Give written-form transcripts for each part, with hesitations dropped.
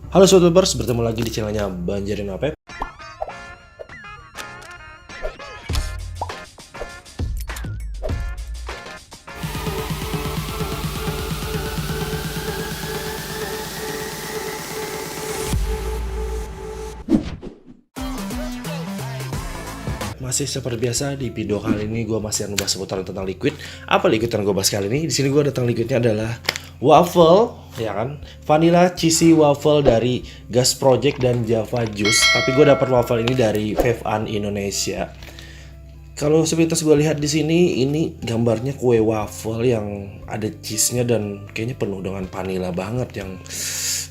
Halo Sobat Bebers, bertemu lagi di channelnya Banjarin Apep. Masih seperti biasa di video kali ini gue masih akan bahas seputaran tentang liquid. Apa liquid yang gue bahas kali ini? Di sini gue datang liquidnya adalah waffle, ya kan? Vanilla cheesy waffle dari Gas Project dan Java Juice. Tapi gue dapat waffle ini dari Vevan Indonesia. Kalau sepintas gue lihat di sini, ini gambarnya kue waffle yang ada cheese-nya dan kayaknya penuh dengan vanilla banget, yang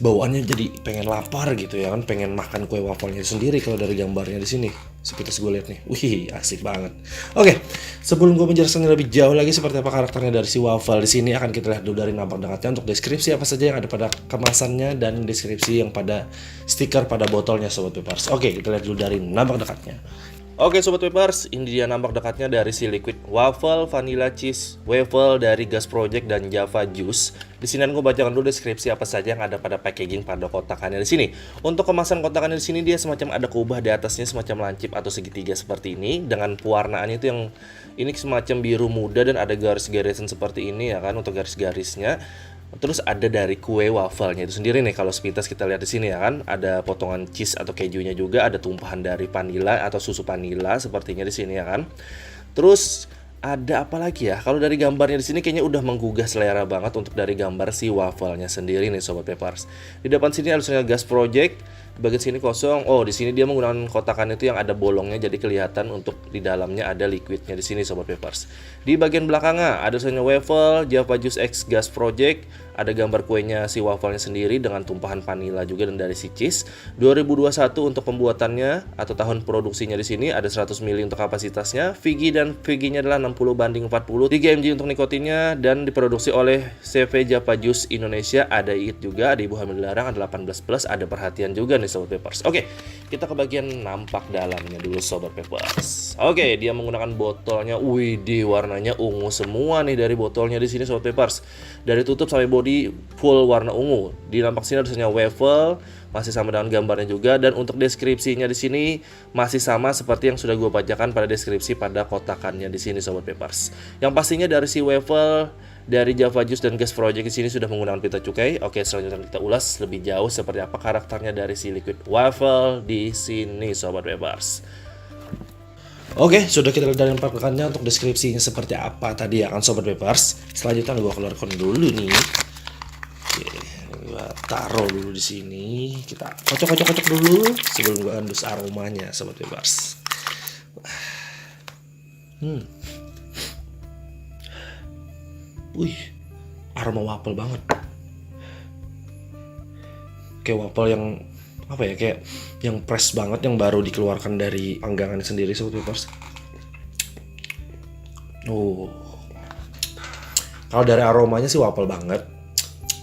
bawaannya jadi pengen lapar gitu ya kan, pengen makan kue waffle-nya sendiri kalau dari gambarnya di sini. Sepintas gue lihat nih, wih asik banget. Oke, sebelum gue menjelaskan lebih jauh lagi seperti apa karakternya dari si waffle di sini, akan kita lihat dulu dari nampak dekatnya untuk deskripsi apa saja yang ada pada kemasannya dan deskripsi yang pada stiker pada botolnya Sobat Pepers. Oke, kita lihat dulu dari nampak dekatnya. Oke Sobat Pepers, ini dia nampak dekatnya dari si liquid waffle vanilla cheese waffle dari Gas Project dan Java Juice. Di sini gue bacakan dulu deskripsi apa saja yang ada pada packaging pada kotakannya di sini. Untuk kemasan kotakannya di sini dia semacam ada kubah di atasnya semacam lancip atau segitiga seperti ini dengan pewarnaannya itu yang ini semacam biru muda dan ada garis-garisan seperti ini ya kan untuk garis-garisnya. Terus ada dari kue wafelnya itu sendiri nih, kalau sepintas kita lihat di sini ya kan, ada potongan cheese atau kejunya juga, ada tumpahan dari vanilla atau susu vanilla sepertinya di sini ya kan. Terus ada apa lagi ya? Kalau dari gambarnya di sini kayaknya udah menggugah selera banget untuk dari gambar si wafelnya sendiri nih Sobat Peppers. Di depan sini ada tulisannya Gas Project. Di bagian sini kosong. Oh, di sini dia menggunakan kotakan itu yang ada bolongnya jadi kelihatan untuk di dalamnya ada liquidnya di sini Sobat Peppers. Di bagian belakangnya ada tulisannya waffle Java Juice X Gas Project. Ada gambar kuenya si wafelnya sendiri dengan tumpahan vanilla juga dan dari si cheese. 2021 untuk pembuatannya atau tahun produksinya di sini ada 100 ml untuk kapasitasnya. VG dan VG-nya adalah 60/40, 3 mg untuk nikotinnya dan diproduksi oleh CV Java Juice Indonesia. Ada IT juga, ada ibu hamil dilarang, ada 18+, ada perhatian juga nih Sobat Peppers. Oke, kita ke bagian nampak dalamnya dulu Sobat Peppers. Oke, dia menggunakan botolnya. Wih, warnanya ungu semua nih dari botolnya di sini Sobat Peppers. Dari tutup sampai body full warna ungu. Di nampak sini ada tulisannya waffle, masih sama dengan gambarnya juga, dan untuk deskripsinya di sini masih sama seperti yang sudah gue bacakan pada deskripsi pada kotakannya di sini Sobat Peppers. Yang pastinya dari si waffle dari Java Juice dan Gas Project di sini sudah menggunakan pita cukai. Oke, selanjutnya kita ulas lebih jauh seperti apa karakternya dari si liquid waffle di sini Sobat Peppers. Oke, sudah kita lihat dari pakannya untuk deskripsinya seperti apa tadi ya kan Sobat Peppers. Selanjutnya gue keluarkan dulu nih. Oke, gue taruh dulu di sini. Kita kocok dulu sebelum gue endus aromanya Sobat Peppers. Wih, aroma waffle banget. Kayak waffle yang apa ya, kayak yang fresh banget, yang baru dikeluarkan dari panggangan sendiri Sobat Peppers. Kalau dari aromanya sih waffle banget.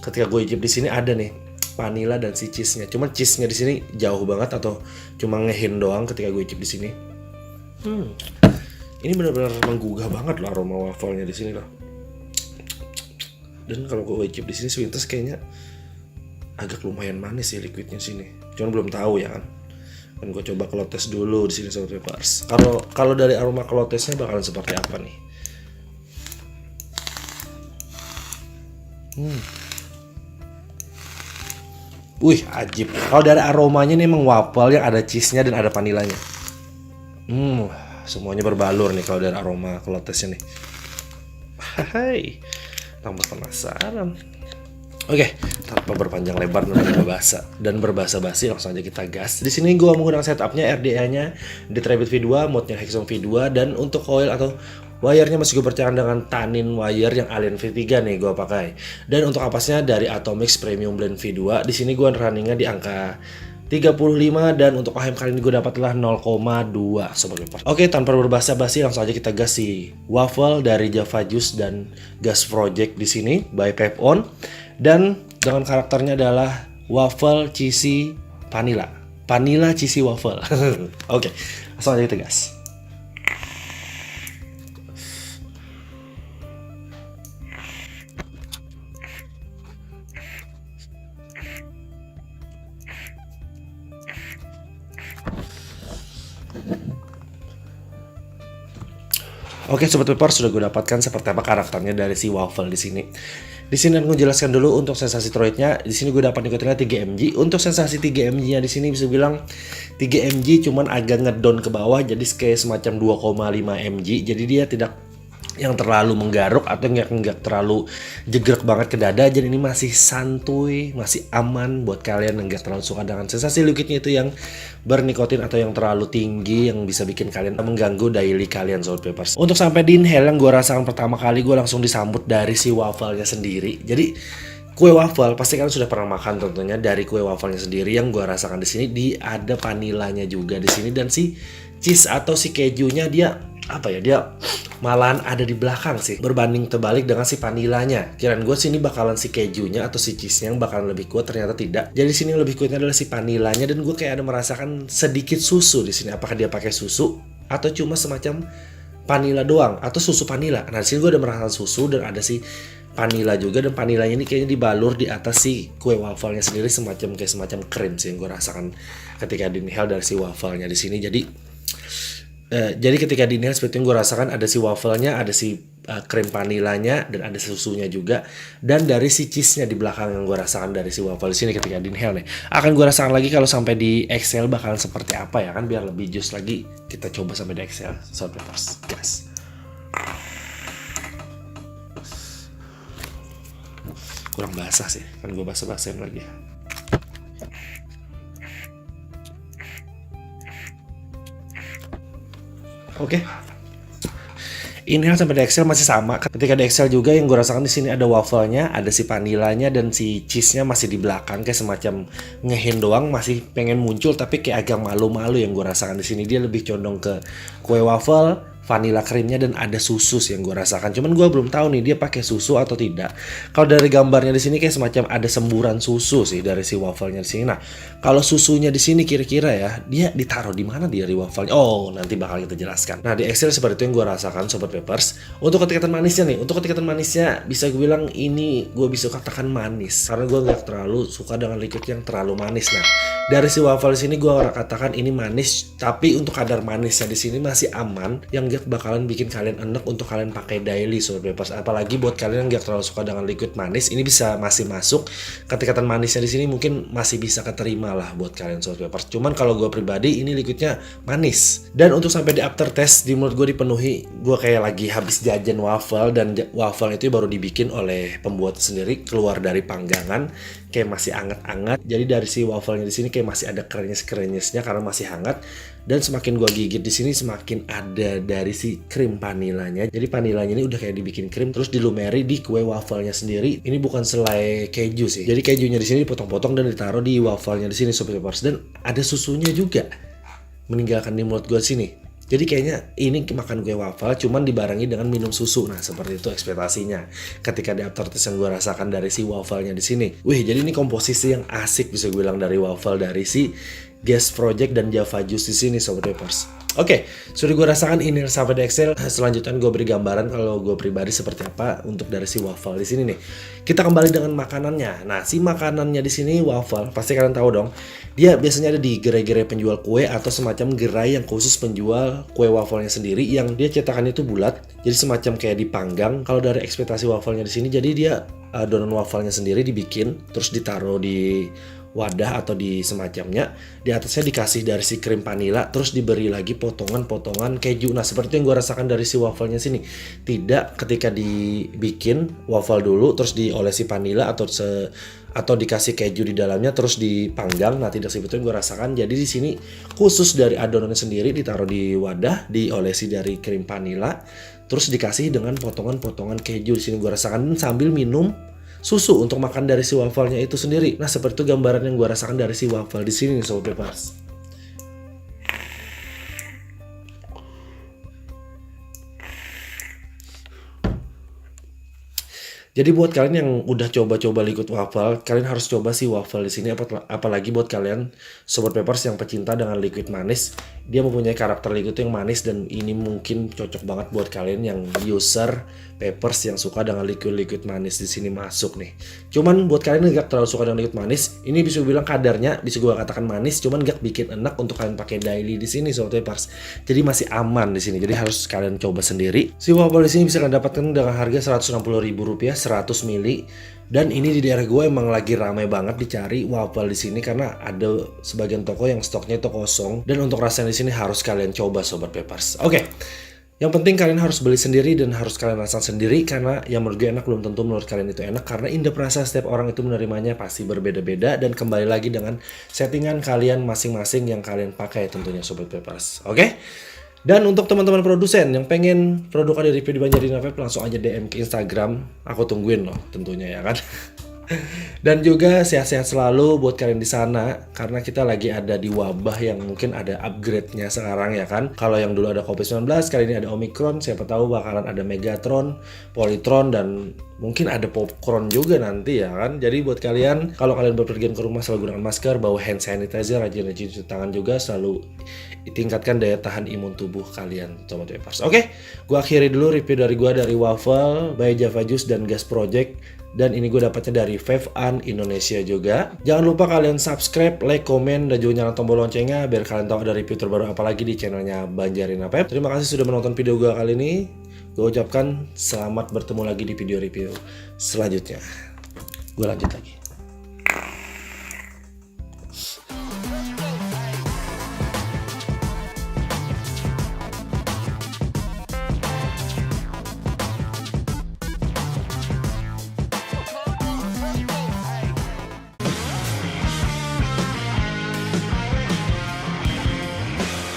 Ketika gue icip di sini ada nih vanilla dan si cheese-nya. Cuma cheese-nya di sini jauh banget atau cuma ngehin doang ketika gue icip di sini. Ini benar-benar menggugah banget loh aroma waffle-nya di sini loh. Dan kalau gue icip di sini sepintas kayaknya agak lumayan manis sih liquidnya sini. Cuman belum tahu ya kan. Dan gue coba kelotes dulu di sini Sobat Peppers. Kalau dari aroma kelotesnya bakalan seperti apa nih? Wih, ajib. Kalau dari aromanya nih emang waffle yang ada cheese-nya dan ada vanilanya. Semuanya berbalur nih kalau dari aroma kelotesnya nih. Hai, tambah penasaran. Oke, tanpa berpanjang lebar dan berbahasa basi, langsung aja kita gas. Di sini gue menggunakan setupnya RDA-nya Detrabit V2, mode-nya Hexon V2, dan untuk coil atau wire-nya masih gue percayakan dengan Tanin wire yang Alien V3 nih gue pakai. Dan untuk kapasnya dari Atomix Premium Blend V2. Di sini gue runningnya di angka 35 dan untuk AHM kali ini gue dapatlah 0,2 Sobat Peppers. Oke, tanpa berbahasa basi langsung aja kita gas si waffle dari Java Juice dan Gas Project di sini by Pepon. Dan dengan karakternya adalah waffle cheesy vanilla cheesy waffle. Oke, langsung aja kita gas. Oke Sobat Pepper, sudah gue dapatkan seperti apa karakternya dari si waffle di sini. Di sini aku jelaskan dulu untuk sensasi Troidnya. Di sini gue dapat nikotinnya 3 mg. Untuk sensasi 3 mg-nya di sini bisa bilang 3 mg cuman agak ngedon ke bawah, jadi kayak semacam 2,5 mg. Jadi dia tidak yang terlalu menggaruk atau nggak terlalu jegrek banget ke dada. Jadi ini masih santuy, masih aman buat kalian yang nggak terlalu suka dengan sensasi liquidnya itu yang bernikotin atau yang terlalu tinggi yang bisa bikin kalian mengganggu daily kalian Sobat Peppers. Untuk sampai di inhale yang gue rasakan pertama kali, gue langsung disambut dari si waffle-nya sendiri. Jadi kue waffle pasti kalian sudah pernah makan tentunya. Dari kue waffle-nya sendiri yang gue rasakan di sini, ada vanilanya juga di sini, dan si cheese atau si kejunya dia dia malahan ada di belakang sih, berbanding terbalik dengan si vanilanya. Kirain gue sini bakalan si kejunya atau si cheese-nya yang bakalan lebih kuat, ternyata tidak. Jadi sini yang lebih kuatnya adalah si vanilanya, dan gue kayak ada merasakan sedikit susu di sini. Apakah dia pakai susu atau cuma semacam vanila doang atau susu vanila? Nah, di sini gue ada merasakan susu dan ada si vanila juga, dan vanilanya ini kayaknya dibalur di atas si kue waffle-nya sendiri, semacam krim sih yang gue rasakan ketika di inhale dari si waffle-nya di sini. Jadi ketika di inhale seperti yang gue rasakan ada si waffle-nya, ada si krim vanilanya, dan ada susunya juga, dan dari si cheese-nya di belakang yang gue rasakan dari si waffle di sini ketika di inhale nih. Akan gue rasakan lagi kalau sampai di exhale bakalan seperti apa ya kan, biar lebih juice lagi. Kita coba sampai di exhale Sobat Peppers. Gas. Kurang basah sih, kan gue basah-basahin lagi. Oke. Inhale sampai di exhale masih sama. Ketika di exhale juga yang gue rasakan di sini ada waffle-nya, ada si vanilanya, dan si cheese-nya masih di belakang kayak semacam ngehin doang, masih pengen muncul tapi kayak agak malu-malu yang gue rasakan di sini. Dia lebih condong ke kue waffle, vanilla krimnya, dan ada susu sih yang gue rasakan. Cuman gue belum tahu nih dia pakai susu atau tidak. Kalau dari gambarnya di sini kayak semacam ada semburan susu sih dari si waffle-nya di sini. Nah, kalau susunya di sini kira-kira ya dia ditaruh di mana dari waffle-nya? Oh, nanti bakal kita jelaskan. Nah, di exhale seperti itu yang gue rasakan Sobat Peppers. Untuk ketikatan manisnya nih, bisa gue bilang ini gue bisa katakan manis karena gue nggak terlalu suka dengan liquid yang terlalu manis. Nah, dari si waffle di sini gue katakan ini manis, tapi untuk kadar manisnya di sini masih aman, yang gak bakalan bikin kalian enak untuk kalian pakai daily Sobat Peppers. Apalagi buat kalian yang gak terlalu suka dengan liquid manis, ini bisa masih masuk. Ketikatan manisnya di sini mungkin masih bisa keterima lah buat kalian Sobat Peppers. Cuman kalau gue pribadi ini liquidnya manis. Dan untuk sampai di aftertaste di mulut gue dipenuhi, gue kayak lagi habis jajan waffle, dan waffle itu baru dibikin oleh pembuat sendiri, keluar dari panggangan, kayak masih anget-anget. Jadi dari si waffle-nya di sini kayak masih ada krenyes-krenyesnya karena masih hangat. Dan semakin gua gigit di sini semakin ada dari si krim vanilanya. Jadi vanilanya ini udah kayak dibikin krim terus dilumeri di kue waffle-nya sendiri. Ini bukan selai keju sih. Jadi kejunya di sini dipotong-potong dan ditaruh di waffle-nya di sini Sobat Peppers, dan ada susunya juga meninggalkan di mulut gua sini. Jadi kayaknya ini makan kue waffle cuman dibarengi dengan minum susu. Nah, seperti itu ekspektasinya ketika di aftertaste yang gue rasakan dari si waffle-nya di sini. Wih, jadi ini komposisi yang asik bisa gue bilang dari waffle dari si Gas Project dan Java Juice di sini Sobat Peppers. Oke, sudah gue rasakan ini sampai di exhale. Selanjutnya gue beri gambaran kalau gue pribadi seperti apa untuk dari si waffle di sini nih. Kita kembali dengan makanannya. Nah, si makanannya di sini waffle, pasti kalian tahu dong. Dia biasanya ada di gerai-gerai penjual kue atau semacam gerai yang khusus penjual kue waffle-nya sendiri, yang dia cetakannya itu bulat, jadi semacam kayak dipanggang. Kalau dari ekspektasi waffle-nya di sini, jadi dia adonan waffle-nya sendiri dibikin, terus ditaruh di wadah atau di semacamnya, di atasnya dikasih dari si krim vanila, terus diberi lagi potongan-potongan keju. Nah, seperti yang gue rasakan dari si waffle-nya sini. Tidak ketika dibikin waffle dulu terus diolesi vanila atau dikasih keju di dalamnya terus dipanggang. Nah, tidak seperti yang gue rasakan. Jadi di sini khusus dari adonannya sendiri ditaruh di wadah, diolesi dari krim vanila, terus dikasih dengan potongan-potongan keju. Di sini gue rasakan sambil minum susu untuk makan dari si waffle-nya itu sendiri. Nah, seperti itu gambaran yang gue rasakan dari si waffle di sini nih Sobat Peppers. Jadi buat kalian yang udah coba-coba liquid waffle, kalian harus coba sih waffle di sini. Apalagi buat kalian sobat Peppers yang pecinta dengan liquid manis, dia mempunyai karakter liquid yang manis dan ini mungkin cocok banget buat kalian yang user Peppers yang suka dengan liquid manis di sini masuk nih. Cuman buat kalian yang gak terlalu suka dengan liquid manis, ini bisa bilang kadarnya bisa gue katakan manis, cuman gak bikin enak untuk kalian pakai daily di sini sobat Peppers. Jadi masih aman di sini. Jadi harus kalian coba sendiri. Si waffle di sini bisa kalian dapatkan dengan harga Rp160.000 100 mili. Dan ini di daerah gue emang lagi ramai banget dicari waffle di sini karena ada sebagian toko yang stoknya itu kosong. Dan untuk rasanya di sini harus kalian coba sobat Peppers. Oke. Yang penting kalian harus beli sendiri dan harus kalian rasa sendiri karena yang menurut gue enak belum tentu menurut kalian itu enak karena indep rasa setiap orang itu menerimanya pasti berbeda-beda dan kembali lagi dengan settingan kalian masing-masing yang kalian pakai tentunya sobat Peppers. Oke? Dan untuk teman-teman produsen yang pengen produk dari review di Banjarina Vape langsung aja DM ke Instagram. Aku tungguin loh tentunya ya kan. Dan juga sehat-sehat selalu buat kalian di sana karena kita lagi ada di wabah yang mungkin ada upgrade-nya sekarang ya kan. Kalau yang dulu ada COVID-19, kali ini ada Omicron, siapa tahu bakalan ada Megatron, Polytron dan mungkin ada Popcorn juga nanti ya kan. Jadi buat kalian kalau kalian berpergian ke rumah selalu gunakan masker, bawa hand sanitizer, rajin-rajin cuci tangan juga, selalu tingkatkan daya tahan imun tubuh kalian sobat Peppers. Oke, gua akhiri dulu review dari gua dari Waffle by Java Juice dan Gas Project. Dan ini gue dapatnya dari Vape An Indonesia juga. Jangan lupa kalian subscribe, like, komen, dan juga nyalakan tombol loncengnya biar kalian tahu ada review terbaru apa lagi di channelnya Banjarina Vape. Terima kasih sudah menonton video gue kali ini. Gue ucapkan selamat bertemu lagi di video review selanjutnya. Gue lanjut lagi.